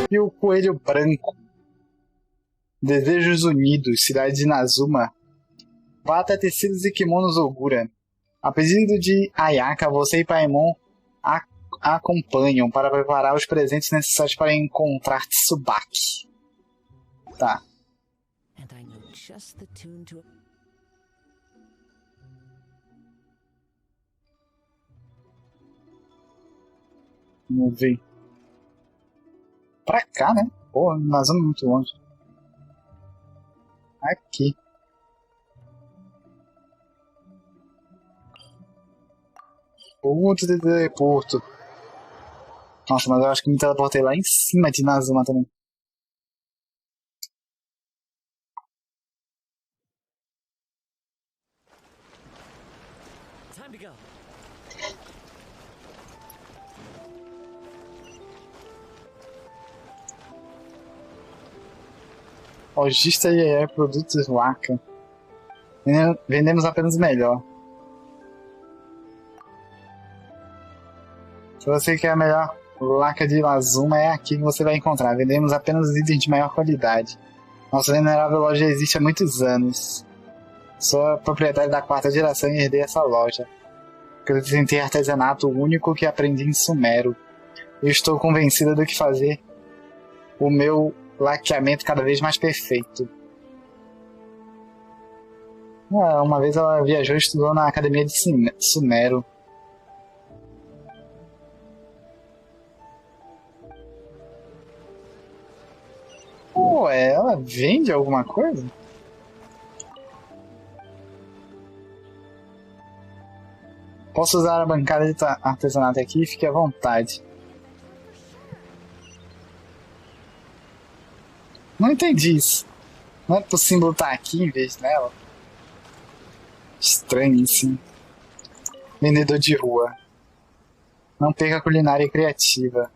E o coelho branco. Desejos unidos, cidade de Inazuma. Vá até tecidos e kimonos Ogura. A pedido de Ayaka, você e Paimon acompanham para preparar os presentes necessários para encontrar Tsubaki. Tá. Vamos ver. Pra cá, né? Pô, nós vamos muito longe. Aqui. Outro teleporto. Nossa, mas eu acho que me teleportei lá em cima de Inazuma também. Lojista e produtos Waka. Vendemos apenas o melhor. Se você quer a melhor laca de Inazuma, é aqui que você vai encontrar. Vendemos apenas itens de maior qualidade. Nossa venerável loja existe há muitos anos. Sou proprietário da 4ª geração e herdei essa loja. Acrescentei artesanato único que aprendi em Sumero. Eu estou convencida do que fazer o meu laqueamento cada vez mais perfeito. Uma vez ela viajou e estudou na academia de Sumero. Pô, ela vende alguma coisa? Posso usar a bancada de artesanato aqui? Fique à vontade. Não entendi isso. Não é pro símbolo estar aqui em vez dela? Estranhíssimo. Vendedor de rua. Não perca a culinária criativa.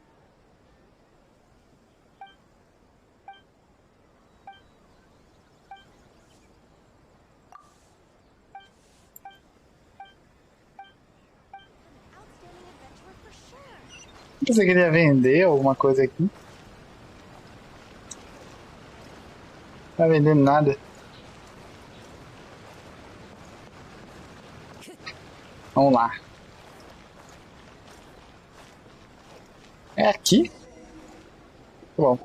Você queria vender alguma coisa aqui? Não tá vendendo nada. Vamos lá. É aqui? Bom.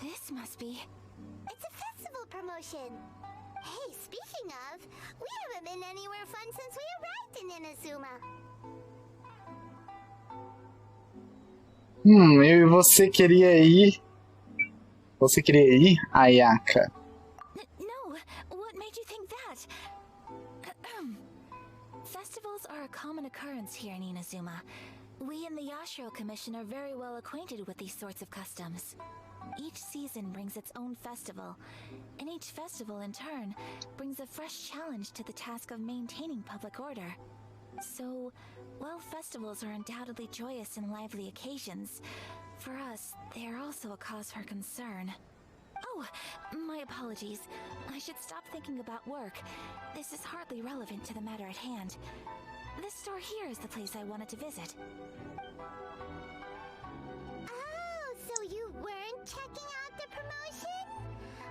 This must be. It's a festival promotion. Hey, speaking of, we haven't been anywhere fun since we arrived in Inazuma. Eu e você queria ir. Você queria ir, Ayaka? No, what made you think that? Festivals are a common occurrence here in Inazuma. We in the Yashiro Commission are very well acquainted with these sorts of customs. Each season brings its own festival, and each festival in turn brings a fresh challenge to the task of maintaining public order. So, while festivals are undoubtedly joyous and lively occasions, for us, they are also a cause for concern. Oh, my apologies. I should stop thinking about work. This is hardly relevant to the matter at hand. This store here is the place I wanted to visit. Oh, so you weren't checking out the promotion?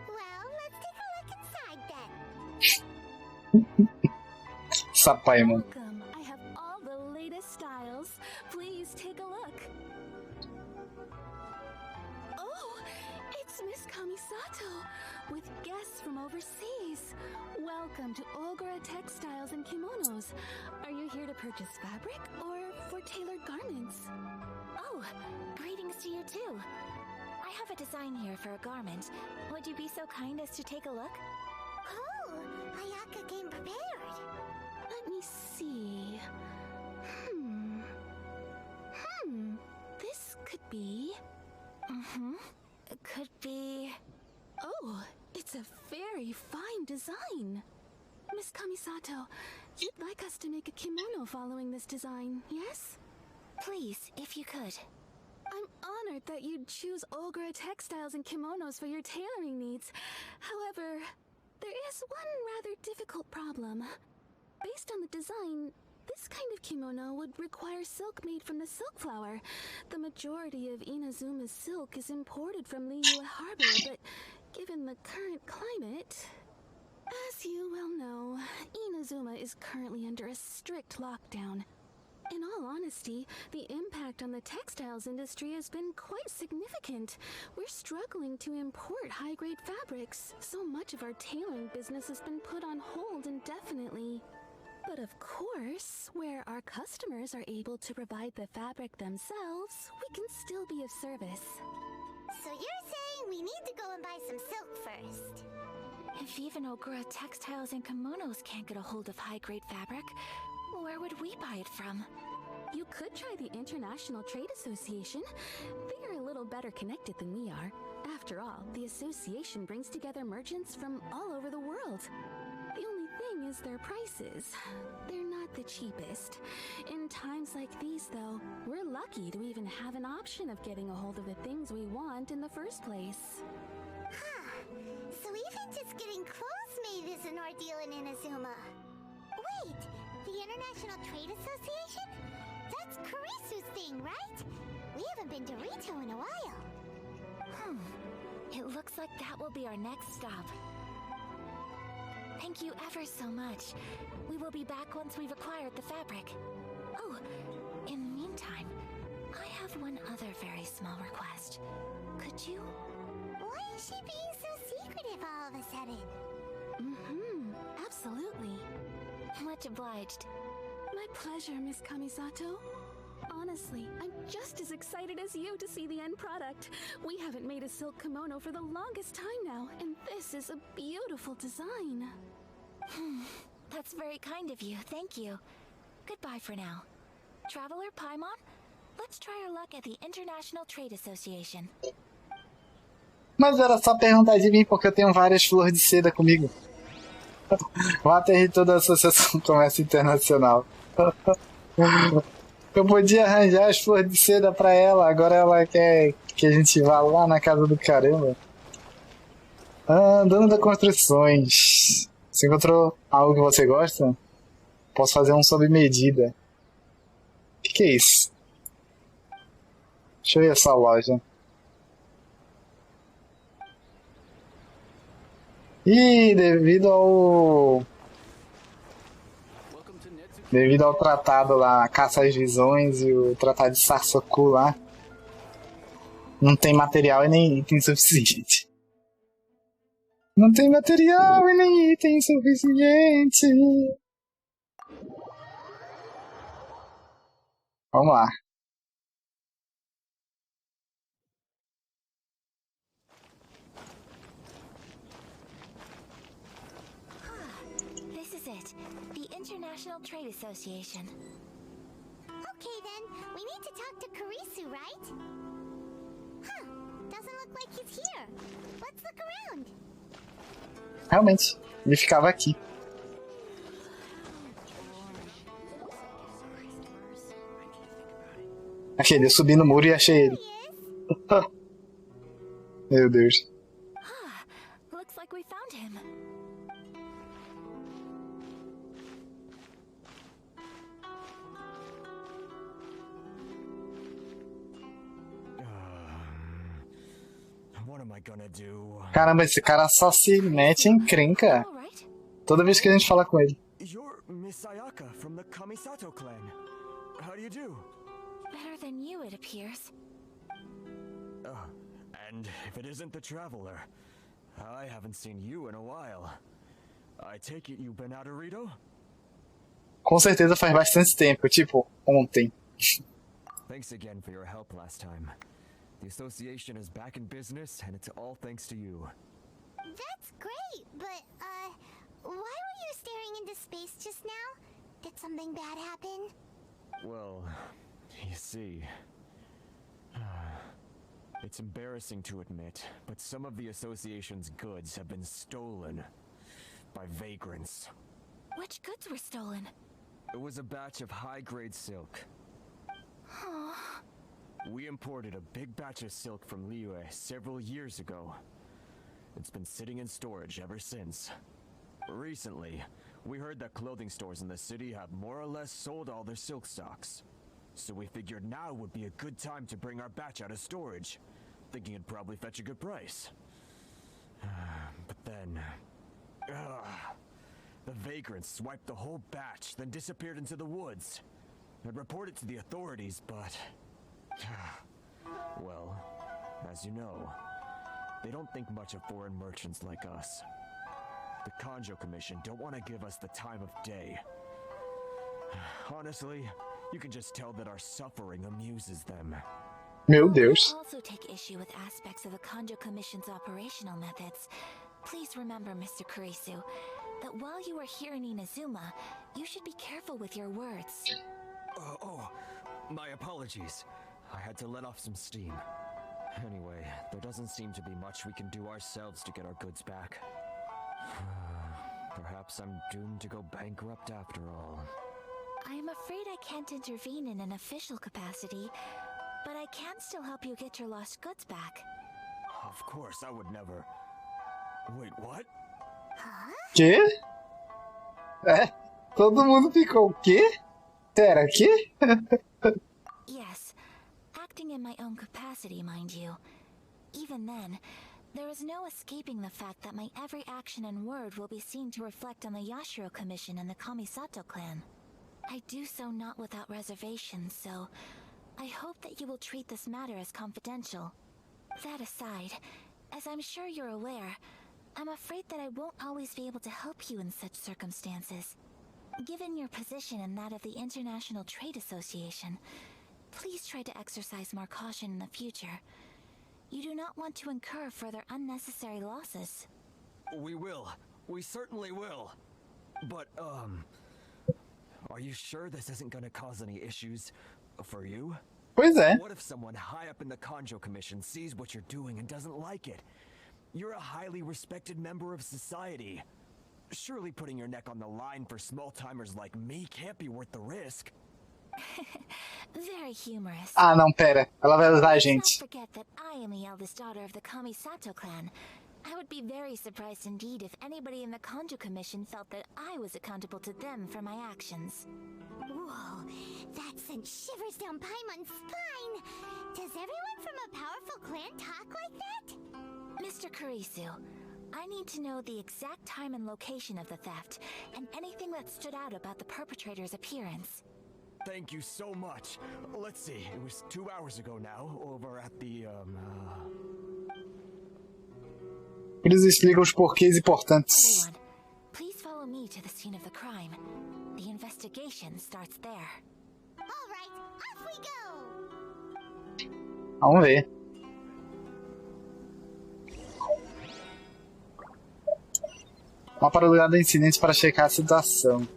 Well, let's take a look inside then. Sapaimon. Welcome. I have all the latest styles. Please take a look. Oh, it's Miss Kamisato with guests from overseas. Welcome to Ogura Textiles and Kimonos. Are you here to purchase fabric or for tailored garments? Oh, greetings to you too. I have a design here for a garment. Would you be so kind as to take a look? Oh, Ayaka came prepared. Let me see. This could be... It could be... Oh, it's a very fine design. Miss Kamisato, you'd like us to make a kimono following this design, yes? Please, if you could. I'm honored that you'd choose Ogura Textiles and Kimonos for your tailoring needs. However, there is one rather difficult problem. Based on the design, this kind of kimono would require silk made from the silk flower. The majority of Inazuma's silk is imported from Liyue Harbor, but given the current climate... As you well know, Inazuma is currently under a strict lockdown. In all honesty, the impact on the textiles industry has been quite significant. We're struggling to import high-grade fabrics. So much of our tailoring business has been put on hold indefinitely. But of course, where our customers are able to provide the fabric themselves, we can still be of service. So you're saying we need to go and buy some silk first? If even Ogura Textiles and Kimonos can't get a hold of high-grade fabric, where would we buy it from? You could try the International Trade Association. They are a little better connected than we are. After all, the association brings together merchants from all over the world. The only thing is their prices. They're not the cheapest. In times like these, though, we're lucky to even have an option of getting a hold of the things we want in the first place. Huh. So even just getting clothes made is an ordeal in Inazuma. Wait, the International Trade Association? That's Kurisu's thing, right? We haven't been to Rito in a while. It looks like that will be our next stop. Thank you ever so much. We will be back once we've acquired the fabric. Oh, in the meantime, I have one other very small request. Could you... Why is she being so secretive all of a sudden? Absolutely. Much obliged. My pleasure, Miss Kamisato. Honestly, I'm just as excited as you to see the end product. We haven't made a silk kimono for the longest time now, and this is a beautiful design. That's very kind of you, thank you. Goodbye for now. Traveler Paimon, let's try our luck at the International Trade Association. Mas era só perguntar de mim, porque eu tenho várias flores de seda comigo. Vou aterrir toda a Associação do Comércio Internacional. Eu podia arranjar as flores de seda pra ela, agora ela quer que a gente vá lá na casa do caramba. Dona da Construções. Você encontrou algo que você gosta? Posso fazer um sob medida. O que é isso? Deixa eu ver essa loja. E devido ao tratado lá, a caça às visões e o tratado de Sarsoku lá, não tem material e nem item suficiente. Não tem material e nem item suficiente. Vamos lá. This is it. The International Trade Association. Okay then, we need to talk to Kurisu, right? Huh, doesn't look like he's here. Let's look around. Realmente, ele ficava aqui. Achei ele, eu subi no muro e achei ele. Meu Deus. Looks like we found him. What am I gonna do? Caramba, esse cara só se mete em encrenca toda vez que a gente fala com ele. You're Miss Sayaka from the Kamisato clan. How do you do? Better than you, it appears. And if it isn't the traveler, I haven't seen you in a while. I take it you've been out of Rito? Com certeza faz bastante tempo, tipo, ontem. Thanks again for your help last time. The association is back in business, and it's all thanks to you. That's great, but, why were you staring into space just now? Did something bad happen? Well, you see... It's embarrassing to admit, but some of the association's goods have been stolen by vagrants. Which goods were stolen? It was a batch of high-grade silk. We imported a big batch of silk from Liyue several years ago. It's been sitting in storage ever since. Recently, We heard that clothing stores in the city have more or less sold all their silk stocks. So we figured now would be a good time to bring our batch out of storage, thinking it'd probably fetch a good price. But then... the vagrants swiped the whole batch, then disappeared into the woods. I'd report it to the authorities, but... well, as you know, they don't think much of foreign merchants like us. The Conjo Commission don't want to give us the time of day. Honestly, you can just tell that our suffering amuses them. Meu Deus. I also take issue with aspects of the Conjo Commission's operational methods. Please remember, Mr. Kurisu, that while you are here in Inazuma, you should be careful with your words. My apologies. I had to let off some steam. Anyway, there doesn't seem to be much we can do ourselves to get our goods back. Perhaps I'm doomed to go bankrupt after all. I am afraid I can't intervene in an official capacity, but I can still help you get your lost goods back. Of course, I would never... Wait, what? Quê? É? Todo mundo ficou o quê? Pera, quê? Yes, acting in my own capacity, mind you. Even then, there is no escaping the fact that my every action and word will be seen to reflect on the Yashiro Commission and the Kamisato clan. I do so not without reservations, so I hope that you will treat this matter as confidential. That aside, as I'm sure you're aware, I'm afraid that I won't always be able to help you in such circumstances. Given your position and that of the International Trade Association, please try to exercise more caution in the future. You do not want to incur further unnecessary losses. We will. We certainly will. But, are you sure this isn't gonna cause any issues for you? Pois é. What if someone high up in the Conjo Commission sees what you're doing and doesn't like it? You're a highly respected member of society. Surely putting your neck on the line for small-timers like me can't be worth the risk. Very humorous. Ah, não, pera. Ela vai usar a Let's gente. not forget that I am the eldest daughter of the Kamisato clan. I would be very surprised indeed if anybody in the Conjo Commission felt that I was accountable to them for my actions. Whoa, that sent shivers down Paimon's spine. Does everyone from a powerful clan talk like that? Mr. Kurisu, I need to know the exact time and location of the theft, and anything that stood out about the perpetrator's appearance. Thank you so much. Let's see, it was 2 hours ago now, over at the, Eles explicam os porquês importantes. Everyone, please follow me to the scene of the crime. The investigation starts there. All right, off we go. Vamos ver. Vá para o lugar do incidente para checar a situação.